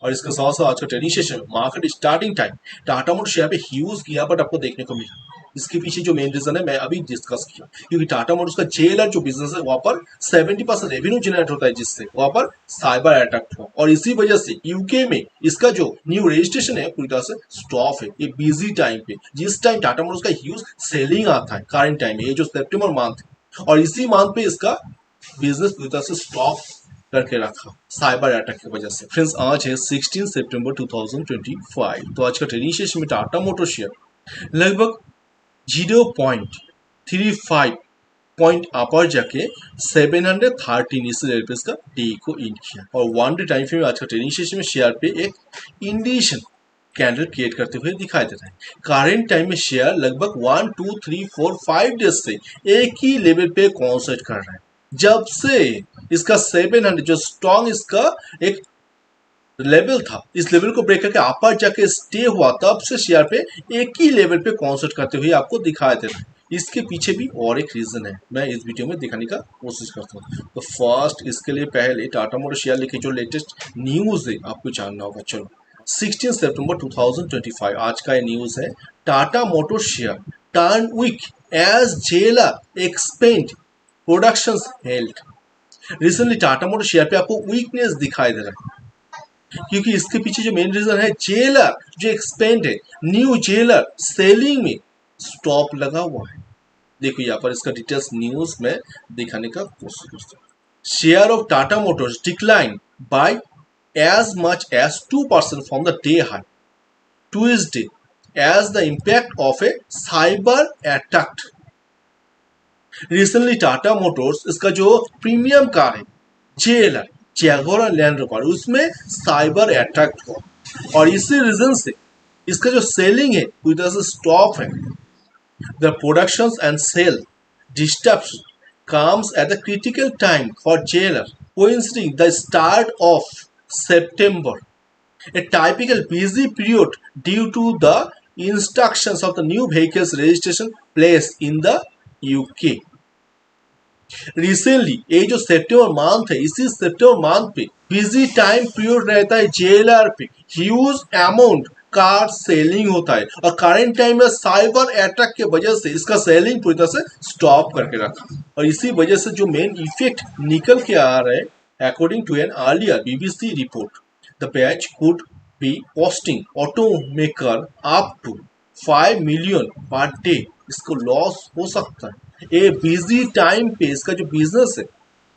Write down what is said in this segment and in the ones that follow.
और इसके साथ साथ आज का trading session market starting time Tata Motors यहाँ पे ह्यूज गियर बट आपको देखने को मिला। इसके पीछे जो मेन रीजन है मैं अभी डिस्कस किया, क्योंकि टाटा मोटर्स का जेएलआर जो बिजनेस है वहां पर 70% रेवेन्यू जनरेट होता है, जिससे वहां पर साइबर अटैक हुआ और इसी वजह से यूके में इसका जो न्यू रजिस्ट्रेशन है पूरी तरह से स्टॉप है। ये बिजी टाइम पे जिस टाइम टाटा मोटर्स का ह्यूज सेलिंग आता है करंट टाइम में, ये जो सितंबर मंथ है और इसी मंथ पे इसका बिजनेस पूरी तरह से स्टॉप करके रखा साइबर अटैक की वजह से। फ्रेंड्स आज है 16 सितंबर 2025। तो आज का ट्रेडिंग सेशन में टाटा मोटर शेयर लगभग 0.35 पॉइंट अपर जाके 713 इस लेवल पे इसका डे को एंड किया और वन डे टाइम फ्रेम में आज का ट्रेडिंग सेशन में शेयर पे एक इंडिकेशन कैंडल क्रिएट करते हुए दिखाई दे रहा है। करंट टाइम में शेयर लगभग 1 2 3 4 5 डेज से एक ही लेवल पे कॉन्सर्ट कर रहा है। जब से इसका 700 जो स्ट्रॉन्ग इसका एक लेवल था, इस लेवल को ब्रेक करके अपर जाके स्टे हुआ, तब से शेयर पे एक ही लेवल पे कॉन्सर्ट करते हुए आपको दिखाई दे रहा है। इसके पीछे भी और एक रीजन है, मैं इस वीडियो में दिखाने का कोशिश करता हूँ। तो फर्स्ट इसके लिए पहले टाटा मोटर शेयर लेके जो लेटेस्ट न्यूज है आपको जानना होगा। चलो 16 सितंबर 2025 आज का ये न्यूज है। Tata motor share turn weak as JLR expand productions halt. Recently Tata motor share पे आपको वीकनेस दिखाई दे रहा है, क्योंकि इसके पीछे जो मेन रीजन है जेएलआर जो एक्सपेंड है, न्यू जेएलआर सेलिंग में स्टॉप लगा हुआ है। देखो यहाँ पर इसका डिटेल्स न्यूज में दिखाने का कोशिश करता हूँ। Share of Tata Motors decline by as much as 2% from the day high Tuesday as the impact of a cyber attack। Recently Tata Motors इसका जो प्रीमियम कार है जेएलआर जैगुआर और लैंड रोवर, उसमें साइबर अटैक हुआ और इसी रीजन से इसका जो सेलिंग है पूरी तरह से स्टॉप है। The production and sale disturbs comes at the critical time for JLR, coinciding the start of September, a typical busy period due to the instructions of the new vehicles registration place in the UK। Recently ये जो सितंबर month है, इसी सितंबर month पे busy time period रहता है JLR पे, huge amount car selling होता है और करंट टाइम में साइबर अटैक के वजह से इसका सेलिंग पूरी तरह से स्टॉप करके रखा और इसी वजह से जो मेन इफेक्ट निकल के आ रहा है, according to an earlier BBC report, the batch could be costing automaker up to 5 million per day. इसको लॉस हो सकता है। ये बिजी टाइम पे इसका जो बिजनेस है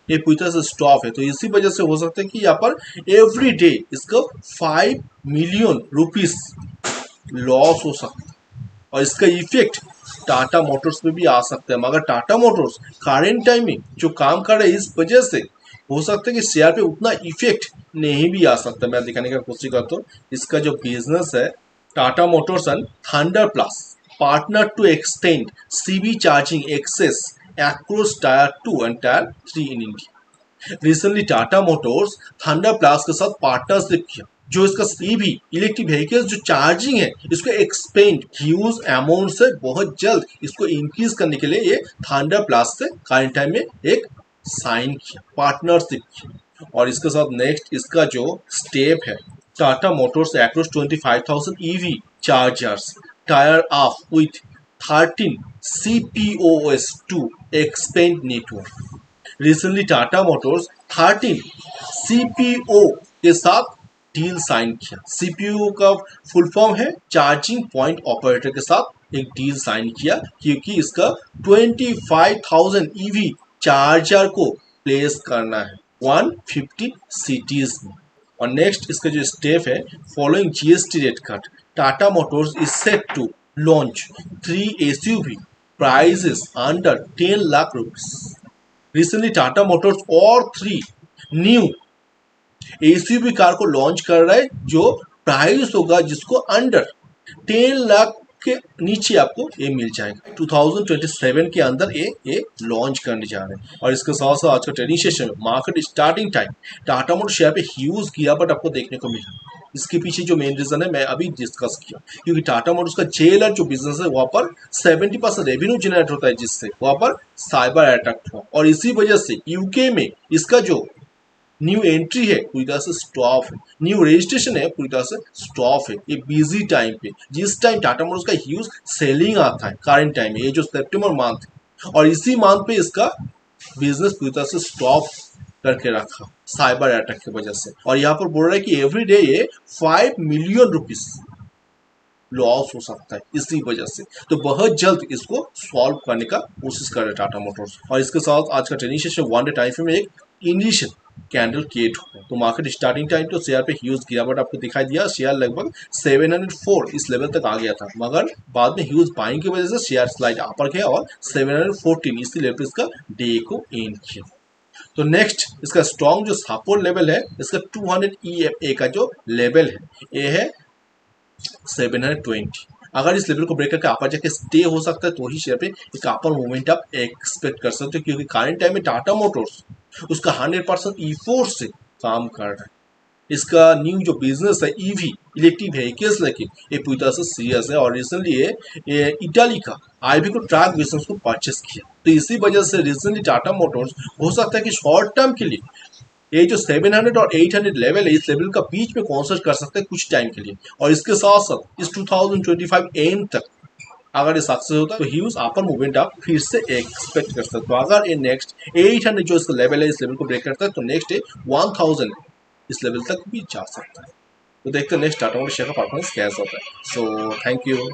ये पूरी तरह से स्टॉप है, तो इसी वजह से हो सकता है कि यहाँ पर एवरी डे इसको 5 मिलियन रुपीस लॉस हो सकता है और इसका इफेक्ट टाटा मोटर्स में भी आ सकता है। मगर टाटा मोटर्स करेंट टाइम में जो काम कर रहे हैं, इस वजह से हो सकता है कि शेयर पे उतना इफेक्ट नहीं भी आ सकता। मैं दिखाने का कोशिश करता हूँ। इसका जो बिजनेस है Tata Motors and thunder plus partner to extend CV charging access across Tier 2 and Tier 3 in India। Recently Tata Motors thunder plus के साथ पार्टनरशिप किया, जो इसका सीवी इलेक्ट्रिक व्हीकल्स जो चार्जिंग है इसको एक्सपेंड ह्यूज अमाउंट से बहुत जल्द इसको इंक्रीज करने के लिए ये थंडर प्लस से करंट टाइम में एक साइन किया, पार्टनरशिप किया। और इसके साथ नेक्स्ट इसका जो स्टेप है, Tata Motors across 25,000 EV chargers tied up with 13 CPOs to expand network। Recently Tata Motors 13 CPO के साथ डील साइन किया। CPO का फुल फॉर्म है चार्जिंग पॉइंट ऑपरेटर के साथ एक डील साइन किया, क्योंकि इसका 25,000 EV चार्जर को प्लेस करना है 150 सिटीज में। और नेक्स्ट इसका जो स्टेप है, following GST rate cut Tata Motors is set to launch 3 SUV prices under 10 lakh rupees। Recently Tata Motors और 3 न्यू SUV कार को लॉन्च कर रहा है, जो प्राइस होगा जिसको अंडर 10 लाख के नीचे आपको ये मिल जाएगा। 2027 के अंदर ये लॉन्च करने जा रहे हैं। और इसके साथ साथ आज का ट्रेडिंग सेशन में market starting time Tata motor share पे ह्यूज किया बट आपको देखने को मिला। इसके पीछे जो मेन रीजन है मैं अभी डिस्कस किया, क्योंकि टाटा मोटर्स का जेएलआर जो बिजनेस है वहां पर 70% रेवेन्यू जनरेट होता है, जिससे वहां पर साइबर अटैक हुआ और इसी वजह से यूके में इसका जो न्यू एंट्री है पूरी तरह से स्टॉप है, न्यू रजिस्ट्रेशन है पूरी तरह से स्टॉप है। ये बिजी टाइम पे जिस टाइम टाटा मोटर्स का ह्यूज सेलिंग आता है करंट टाइम में, ये जो सितंबर मंथ है, और इसी मंथ पे इसका बिजनेस पूरी तरह से स्टॉप करके रखा साइबर अटैक की वजह से। और यहाँ पर बोल रहा है कि एवरी डे ये 5 मिलियन रुपीस लॉस हो सकता है इसी वजह से। तो बहुत जल्द इसको सॉल्व करने का कोशिश कर रहे टाटा मोटर्स। और इसके साथ आज का training session 1 day time frame में एक इनिशियल कैंडल क्रिएट हो, तो मार्केट स्टार्टिंग टाइम तो शेयर पे ह्यूज गिरावट आपको दिखाई दिया। शेयर लगभग 704 इस लेवल तक आ गया था, मगर बाद में ह्यूज बाइंग की वजह से शेयर स्लाइड अपर गया और 714 इसी लेवल पे इसका डे को एंड किया। तो नेक्स्ट इसका स्ट्रॉन्ग जो सपोर्ट लेवल है इसका 200 EMA का जो लेवल है ये है 720। अगर इस लेवल को ब्रेक करके अपर जाके स्टे हो सकता है तो ही शेयर पे एक अपर मूवमेंट आप एक्सपेक्ट कर सकते हो, क्योंकि करंट टाइम में टाटा मोटर्स उसका 100% ई4 से काम कर रहा है। इसका न्यू जो बिजनेस है ईवी इलेक्ट्रिक व्हीकल्स लेके ये पूरी तरह से सीरियस है। और रिसेंटली ये इटाली का आईवी को ट्रक बिजनेस को परचेस किया, तो इसी वजह से रिसेंटली टाटा मोटर्स हो सकता है कि शॉर्ट टर्म के लिए ये जो 700 और 800 लेवल है इस लेवल का बीच में कॉन्सर्ट कर सकते हैं कुछ टाइम के लिए। और इसके साथ साथ इस 2025 एंड तक अगर ये सक्सेस होता है तो ह्यूज अपर मूवमेंट आप फिर से एक्सपेक्ट कर सकते हो। अगर ये नेक्स्ट 800 जो इसका लेवल है इस लेवल को ब्रेक करता है तो नेक्स्ट 1000 इस लेवल तक भी जा सकता है। तो देखते हैं नेक्स्ट टाटा मोटर्स शेयर का परफॉर्मेंस कैसा होता है। So thank you.